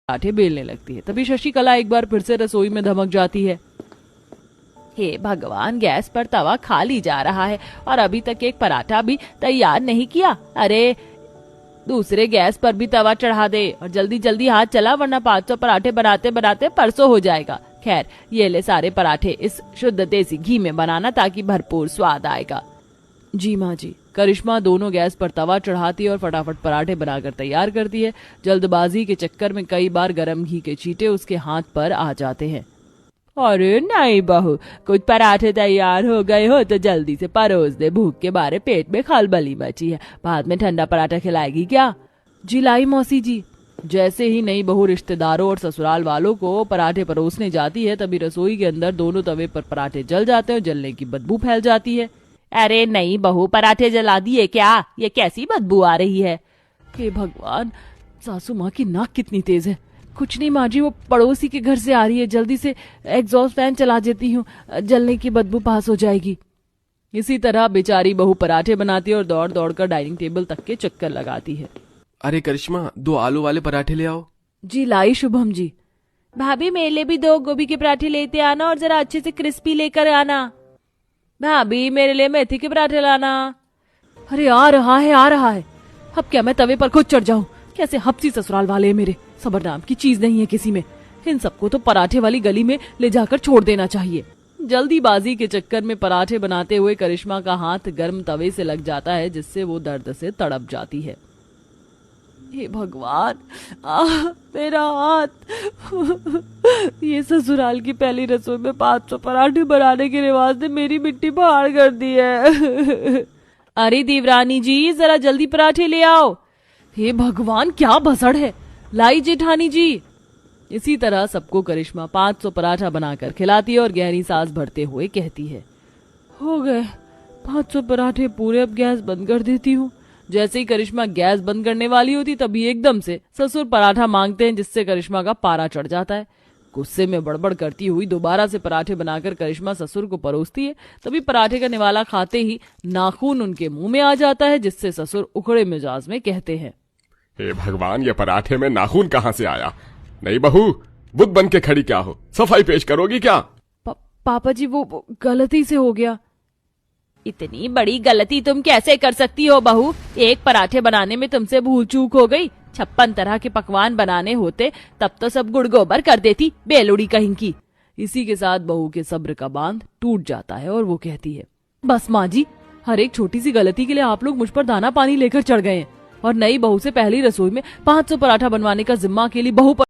पराठे बेलने लगती है। तभी शशिकला एक बार फिर से रसोई में धमक जाती है। हे भगवान, गैस पर तवा खाली जा रहा है और अभी तक एक पराठा भी तैयार नहीं किया। अरे दूसरे गैस पर भी तवा चढ़ा दे और जल्दी जल्दी हाथ चला, वरना 500 पराठे बनाते बनाते परसों हो जाएगा। खैर, ये ले सारे पराठे इस शुद्ध देसी घी में बनाना ताकि भरपूर स्वाद आएगा। जी माँ जी। करिश्मा दोनों गैस पर तवा चढ़ाती है और फटाफट पराठे बनाकर तैयार करती है। जल्दबाजी के चक्कर में कई बार गरम घी के छींटे उसके हाथ पर आ जाते हैं। अरे नहीं बहू, कुछ पराठे तैयार हो गए हो तो जल्दी से परोस दे, भूख के बारे पेट में खलबली मची है। बाद में ठंडा पराठा खिलाएगी क्या? जी लाई मौसी जी। जैसे ही नई बहू रिश्तेदारों और ससुराल वालों को पराठे परोसने जाती है, तभी रसोई के अंदर दोनों तवे पर पराठे जल जाते हैं और जलने की बदबू फैल जाती है। अरे नहीं बहू, पराठे जला दिए क्या? ये कैसी बदबू आ रही है? हे भगवान, सासू माँ की नाक कितनी तेज है। कुछ नहीं माँ जी, वो पड़ोसी के घर से आ रही है, जल्दी से एग्जॉस्ट फैन चला देती हूँ, जलने की बदबू पास हो जाएगी। इसी तरह बेचारी बहू पराठे बनाती है और दौड़ दौड़ कर डाइनिंग टेबल तक के चक्कर लगाती है। अरे करिश्मा, 2 आलू वाले पराठे ले आओ। जी लाई शुभम जी। भाभी मेरे लिए भी 2 गोभी के पराठे लेते आना और जरा अच्छे से क्रिस्पी लेकर आना। भाभी मेरे लिए मेथी के पराठे लाना। अरे आ रहा है। अब क्या मैं तवे पर खुद चढ़ जाऊं? कैसे हपसी ससुराल वाले मेरे, सबर नाम की चीज नहीं है किसी में। इन सबको तो पराठे वाली गली में ले जाकर छोड़ देना चाहिए। जल्दीबाजी के चक्कर में पराठे बनाते हुए करिश्मा का हाथ गर्म तवे से लग जाता है, जिससे वो दर्द से तड़प जाती है। हे भगवान, मेरा हाथ। ये ससुराल की पहली रसोई में 500 पराठे बनाने के रिवाज ने मेरी मिट्टी पहाड़ कर दी है। अरे देवरानी जी, जरा जल्दी पराठे ले आओ। हे भगवान, क्या भसड़ है। लाई जेठानी जी। इसी तरह सबको करिश्मा 500 पराठा बनाकर खिलाती है और गहरी सांस भरते हुए कहती है, हो गए 500 पराठे पूरे, अब गैस बंद कर देती हूँ। जैसे ही करिश्मा गैस बंद करने वाली होती, तभी एकदम से ससुर पराठा मांगते हैं, जिससे करिश्मा का पारा चढ़ जाता है। गुस्से में बड़बड़ करती हुई दोबारा से पराठे बनाकर करिश्मा ससुर को परोसती है। तभी पराठे का निवाला खाते ही नाखून उनके मुंह में आ जाता है, जिससे ससुर उखड़े मिजाज में कहते हैं, हे भगवान, ये पराठे में नाखून कहाँ से आया? नहीं बहू, बुद्ध बन के खड़ी क्या हो? सफाई पेश करोगी क्या? पापा जी, वो गलती से हो गया। इतनी बड़ी गलती तुम कैसे कर सकती हो बहू? एक पराठे बनाने में तुमसे भूल चूक हो गई। 56 तरह के पकवान बनाने होते तब तो सब गुड़ गोबर कर देती, बेलुड़ी कहीं की। इसी के साथ बहू के सब्र का बांध टूट जाता है और वो कहती है, बस माँ जी, हर एक छोटी सी गलती के लिए आप लोग मुझ पर दाना पानी लेकर चढ़ गए हैं और नई बहू से पहली रसोई में 500 पराठा बनवाने का जिम्मा अकेली बहू पर